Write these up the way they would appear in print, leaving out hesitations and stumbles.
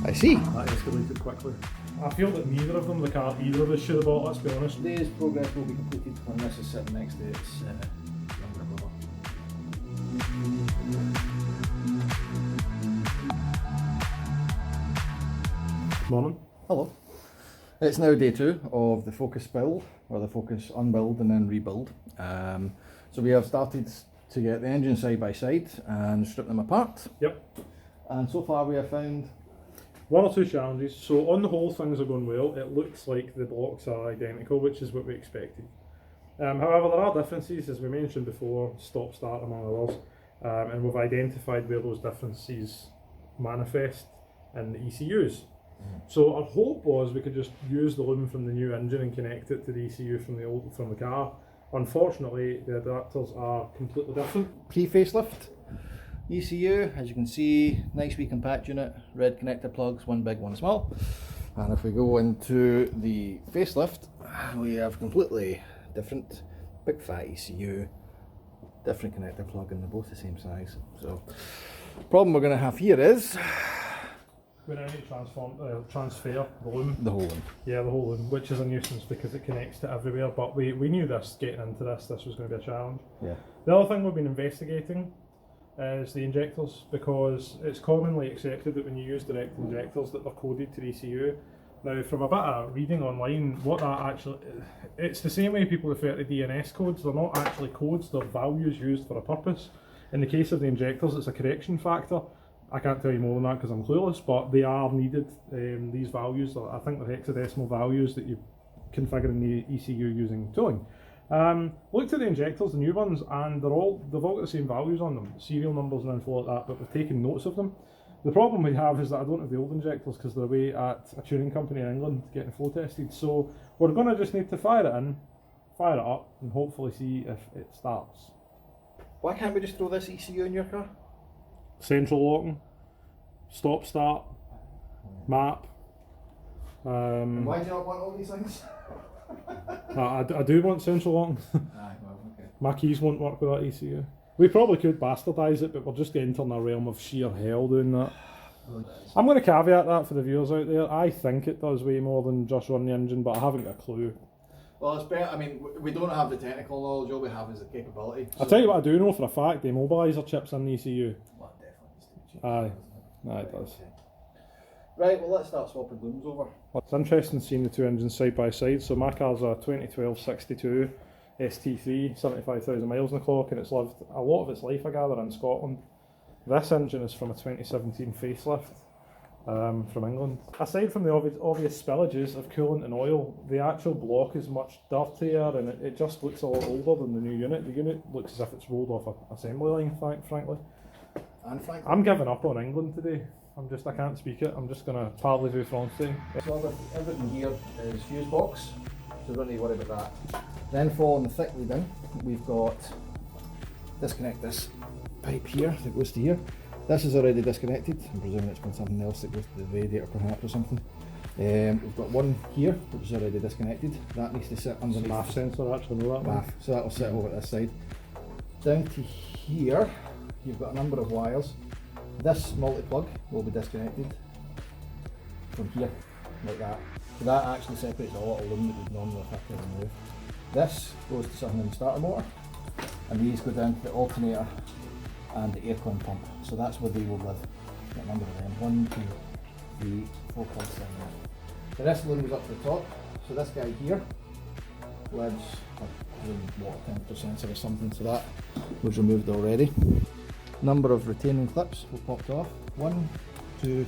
I see. That escalated quickly. I feel that neither of them, the car either of us should have bought, let's be honest. Today's progress will be completed when this is sitting next to its younger brother. Morning. Hello. It's now day 2 of the Focus build, or the Focus unbuild and then rebuild. So we have started to get the engine side by side and strip them apart. Yep. And so far we have found one or two challenges. So on the whole, things are going well. It looks like the blocks are identical, which is what we expected. However, there are differences, as we mentioned before, stop-start among others, and we've identified where those differences manifest in the ECUs. So our hope was we could just use the loom from the new engine and connect it to the ECU from the car. Unfortunately, the adapters are completely different. Pre-facelift ECU, as you can see, nice wee compact unit, red connector plugs, one big, one small. And if we go into the facelift, we have completely different big fat ECU, different connector plug, and they're both the same size. So, problem we're going to have here is we now need to transfer the loom. The whole loom. Yeah, the whole loom, which is a nuisance because it connects to everywhere, but we knew this getting into this was going to be a challenge. Yeah. The other thing we've been investigating is the injectors, because it's commonly accepted that when you use direct injectors that they're coded to the ECU. Now, from a bit of reading online, what that actually, it's the same way people refer to DNS codes. They're not actually codes, they're values used for a purpose. In the case of the injectors, it's a correction factor. I can't tell you more than that because I'm clueless, but they are needed. These values, I think they're hexadecimal values that you configure in the ECU using tooling. Looked at the injectors, the new ones, and they've all got the same values on them, serial numbers and info like that, but we've taken notes of them. The problem we have is that I don't have the old injectors because they're away at a tuning company in England getting flow tested, so we're going to just need to fire it in, fire it up, and hopefully see if it starts. Why can't we just throw this ECU in your car? Central locking, stop start, map. Why do you not want all these things? I do want central locking. Aye, well, okay. My keys won't work with that ECU. We probably could bastardise it, but we're just entering a realm of sheer hell doing that. I'm going to caveat that for the viewers out there. I think it does way more than just run the engine, but I haven't got a clue. Well, it's better. I mean, we don't have the technical knowledge, all we have is the capability. I'll tell you what I do know for a fact, the immobiliser chips in the ECU. Well, it definitely needs to be cheap. Aye, it does. Right, well, let's start swapping looms over. It's interesting seeing the two engines side by side. So my car's a 2012 62 ST3, 75,000 miles on the clock, and it's lived a lot of its life, I gather, in Scotland. This engine is from a 2017 Facelift from England. Aside from the obvious spillages of coolant and oil, the actual block is much dirtier and it just looks a lot older than the new unit. The unit looks as if it's rolled off an assembly line, frankly. And frankly, I'm giving up on England today. I can't speak it. I'm just going to parlez-vous français. so everything here is fuse box, so don't need to worry about that. Then following thickly down, we've got disconnect this pipe here that goes to here. This is already disconnected. I'm presuming it's been something else that goes to the radiator perhaps or something. We've got one here which is already disconnected. That needs to sit underneath. MAF sensor, actually, know that one. MAF, so that will sit over this side. Down to here, you've got a number of wires. This multi-plug will be disconnected from here, like that. So that actually separates a lot of loom that we'd normally have to remove. This goes to something in the starter motor, and these go down to the alternator and the aircon pump. So that's where they will live. Got a number of them. 1, 2, 3, 4 plugs down there. The rest of the loom goes up to the top. So this guy here lives a water temperature sensor or something, so that was removed already. Number of retaining clips were popped off. 1, 2,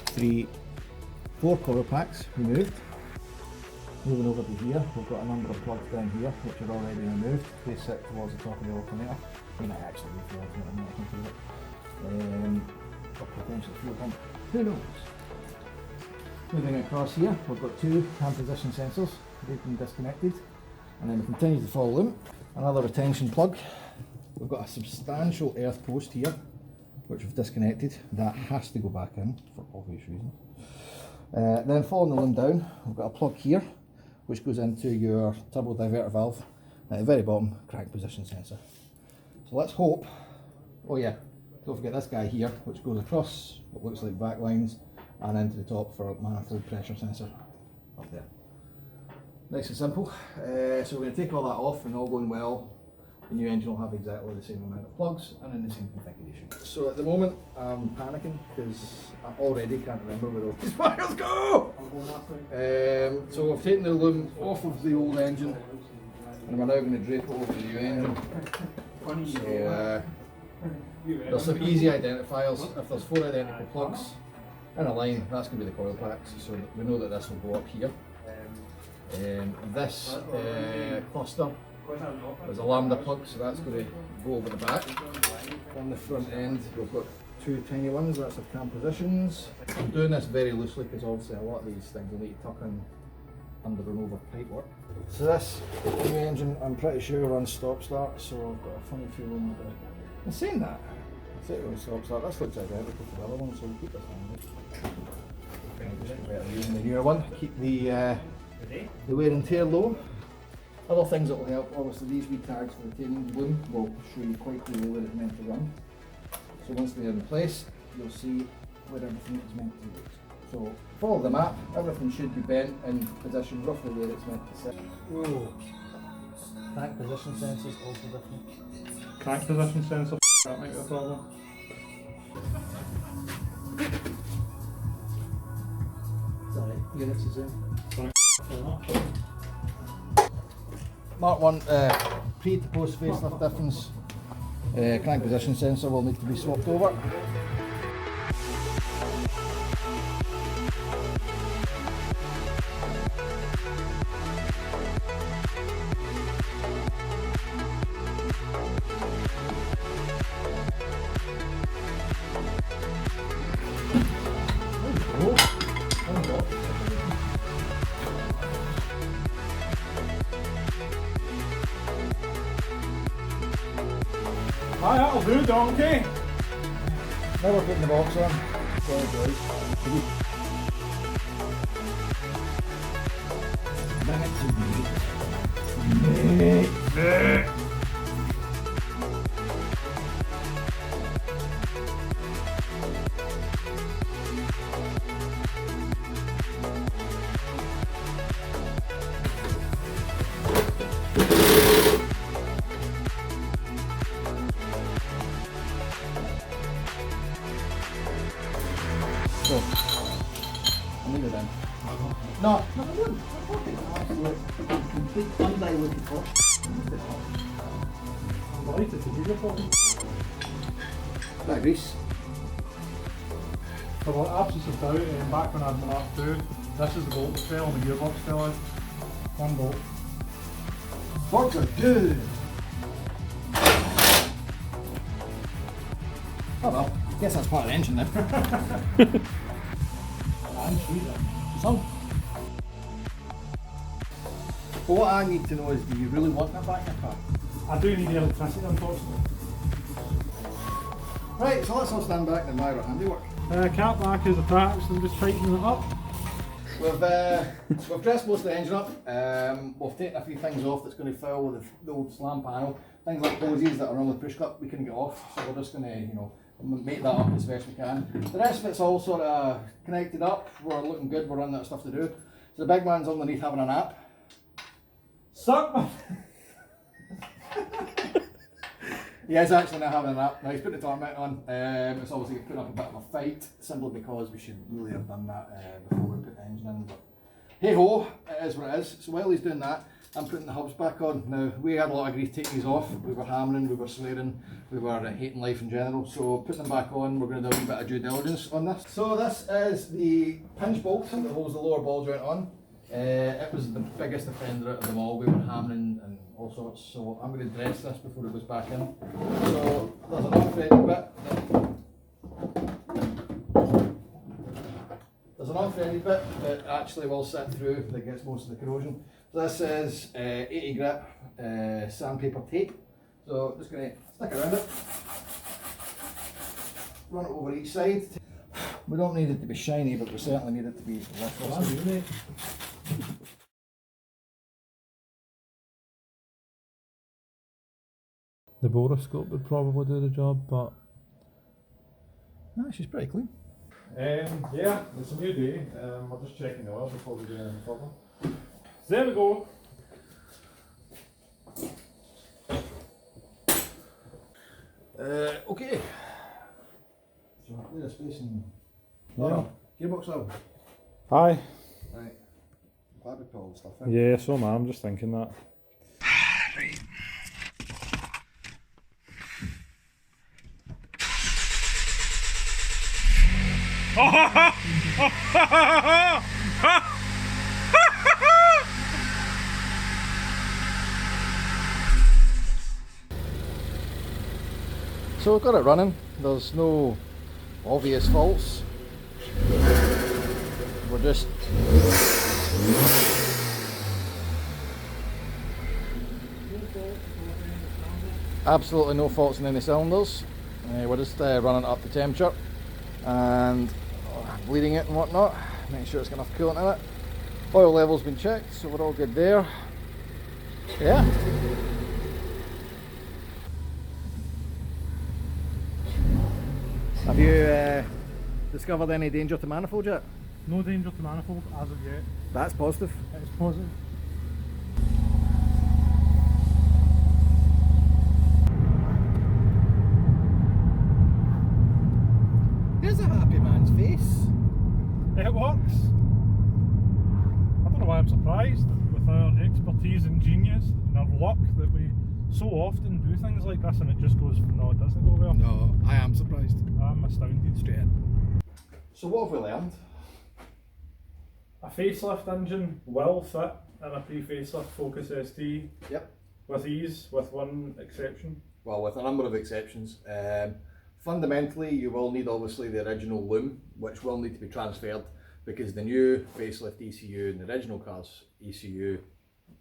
3, 4 cover packs removed. Moving over to here, we've got a number of plugs down here which are already removed. They sit towards the top of the alternator. They might actually be the alternator, I'm not thinking of it. Or potentially fuel pump. Who knows? Moving across here, we've got 2 hand position sensors. They've been disconnected. And then we continue to follow them. Another retention plug. We've got a substantial earth post here, which we've disconnected. That has to go back in for obvious reasons. Then following the loom down, we've got a plug here, which goes into your turbo diverter valve. At the very bottom, crank position sensor. So let's hope, oh yeah, don't forget this guy here, which goes across what looks like back lines and into the top for manifold pressure sensor up there. Nice and simple. So we're going to take all that off, and all going well, the new engine will have exactly the same amount of plugs and in the same configuration. So at the moment I'm panicking because I already can't remember where all these wires go! So we've taken the loom off of the old engine and we're now going to drape it over the new engine. So there's some easy identifiers. If there's 4 identical plugs in a line, that's going to be the coil packs, so we know that this will go up here. This cluster is a lambda plug, so that's going to go over the back. On the front end we've got 2 tiny ones, that's our cam positions. I'm doing this very loosely because obviously a lot of these things will need to tuck in under and over pipe work. So this new engine I'm pretty sure runs stop start, so I've got a funny feeling that I'm saying that. I say it runs stop start, this looks identical to the other one, so we'll keep this on. Just get better using the newer one, keep the wear and tear low. Other things that will help, obviously these wee tags for retaining the loom will show you quite clearly where it's meant to run. So once they're in place, you'll see where everything is meant to be. So follow the map, everything should be bent in position roughly where it's meant to sit. Whoa. Crank position sensors also different. Crank position sensor, that might be a problem. Sorry, units is in. Sorry. Mark 1 pre to post facelift difference. Crank position sensor will need to be swapped over. Aye, that'll do, donkey. Now we're putting the box on. Sorry boys. So, I need it then. No, no, I wouldn't. Absolute, complete undiluted cost. I'm delighted to do your problem. That grease. For the absence of doubt, back when I had Mark 2, this is the bolt that fell and the gearbox fell out. One bolt. Forks are good. Oh well, guess that's part of the engine then. And sweet. Some. But what I need to know is, do you really want that back in your car? I do need the electricity, unfortunately. Right, so let's all stand back and admire our handiwork. Cap back is attached, I'm just tightening it up. We've dressed most of the engine up. We've taken a few things off that's going to fill with the old slam panel. Things like hoses that are normally push cut, we couldn't get off, so we're just going to, make that up as best we can. The rest of it's all sort of connected up. We're looking good. We're running out of stuff to do. So the big man's underneath having a nap. Suck my... He is actually now having a nap. Now he's put the tarmac on. It's obviously putting up a bit of a fight, simply because we should really have done that before we put the engine in. But hey ho, it is what it is. So while he's doing that, I'm putting the hubs back on. Now, we had a lot of grief taking these off. We were hammering, we were swearing, we were hating life in general. So putting them back on, we're going to do a wee bit of due diligence on this. So this is the pinch bolt that holds the lower ball joint on. It was the biggest offender out of them all. We were hammering and all sorts. So I'm going to dress this before it goes back in. So there's an unthreaded bit. There's an unthreaded bit that actually will sit through, that gets most of the corrosion. So this is 80 grit sandpaper tape. So I'm just going to stick around it, run it over each side. We don't need it to be shiny, but we certainly need it to be lustrous. The boroscope would probably do the job, but... No, she's pretty clean. Yeah, it's a new day. We're just checking the oil before we do anything further. There we go. Okay. So clear a space and gearbox oil. Hi. Right. Glad we put all the stuff in. Yeah, so am I. I'm just thinking that. Right. So we've got it running. There's no obvious faults. We're just absolutely no faults in any cylinders. We're just running it up to temperature and bleeding it and whatnot, making sure it's got enough coolant in it. Oil level's been checked, so we're all good there. Yeah. Have you discovered any danger to manifold yet? No danger to manifold as of yet. That's positive. It's positive. Here's a happy man's face. It works. I don't know why I'm surprised with our expertise and genius and our luck that we so often do things like this and it just goes, no, it doesn't go well. No, I am surprised. I'm astounded. Straight in. So what have we learned? A facelift engine will fit in a pre-facelift Focus ST. Yep. With ease, with one exception. Well, with a number of exceptions. Fundamentally, you will need obviously the original loom, which will need to be transferred because the new facelift ECU and the original car's ECU,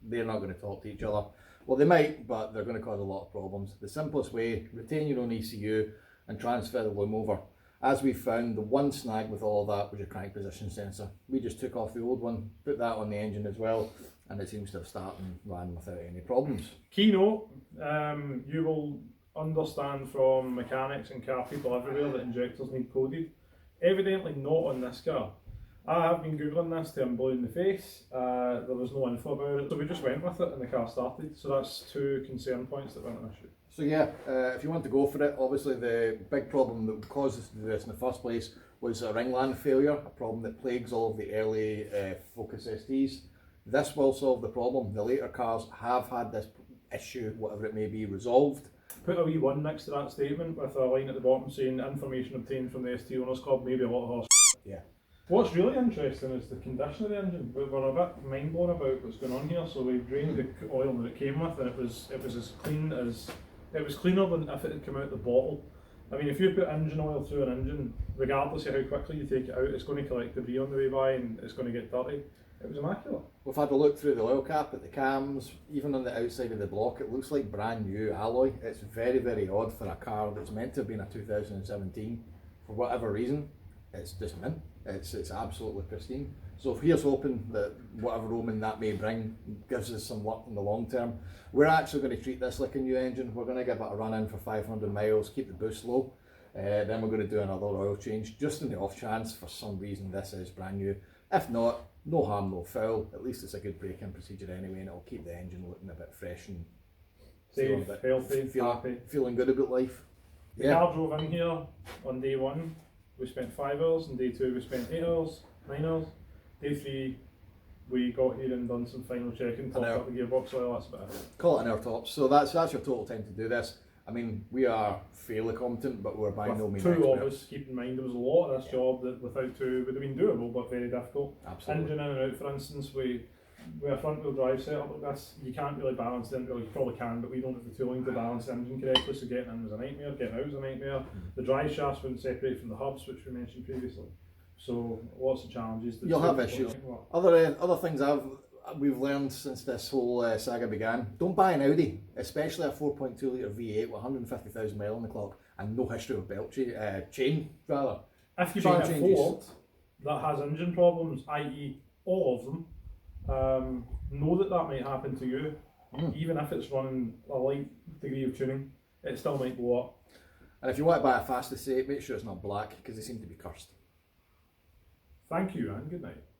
they're not going to talk to each other. Well, they might, but they're going to cause a lot of problems. The simplest way, retain your own ECU and transfer the loom over. As we found, the one snag with all of that was your crank position sensor. We just took off the old one, put that on the engine as well, and it seems to have started and ran without any problems. Key note, you will understand from mechanics and car people everywhere that injectors need coded. Evidently not on this car. I have been googling this till I'm blue in the face. There was no info about it, so we just went with it and the car started. So that's two concern points that weren't an issue. So yeah, if you want to go for it, obviously the big problem that caused us to do this in the first place was a Ringland failure, a problem that plagues all of the early Focus STs. This will solve the problem. The later cars have had this issue, whatever it may be, resolved. Put a wee one next to that statement with a line at the bottom saying information obtained from the ST Owners Club, maybe a lot of horse. Yeah. What's really interesting is the condition of the engine. We're a bit mind blown about what's going on here. So we drained the oil that it came with, and it was as clean as it was cleaner than if it had come out the bottle. I mean, if you put engine oil through an engine, regardless of how quickly you take it out, it's going to collect debris on the way by, and it's going to get dirty. It was immaculate. We've had a look through the oil cap at the cams, even on the outside of the block. It looks like brand new alloy. It's very, very odd for a car that's meant to have been a 2017. For whatever reason, it's just mint. It's absolutely pristine. So here's hoping that whatever roaming that may bring gives us some luck in the long term. We're actually going to treat this like a new engine. We're going to give it a run in for 500 miles, keep the boost low. Then we're going to do another oil change, just in the off chance for some reason this is brand new. If not, no harm, no foul. At least it's a good break-in procedure anyway, and it'll keep the engine looking a bit fresh and safe, healthy, happy. Feeling good about life. The car drove in here on day 1. We spent 5 hours. On day 2 we spent 8 hours, 9 hours. Day 3 we got here and done some final checking, topped up the gearbox oil, that's about it. Call it an hour tops. So that's your total time to do this. I mean, we are fairly competent, but we're by no means two of us, keep in mind, there was a lot of this job that without two would have been doable, but very difficult. Absolutely. Engine in and out, for instance, with a front wheel drive setup like this, you can't really balance it. Well, you probably can, but we don't have the tooling to balance the engine correctly, so getting in was a nightmare, getting out was a nightmare. The drive shafts wouldn't separate from the hubs, which we mentioned previously. So lots of challenges. You'll have issues. Other things we've learned since this whole saga began: don't buy an Audi, especially a 4.2 litre V8 with 150,000 miles on the clock and no history of belt chain rather. If you buy a Ford that has engine problems, i.e. all of them, know that might happen to you. Even if it's running a light degree of tuning, it still might blow up. And if you want to buy a fast estate, make sure it's not black, because they seem to be cursed. Thank you and good night.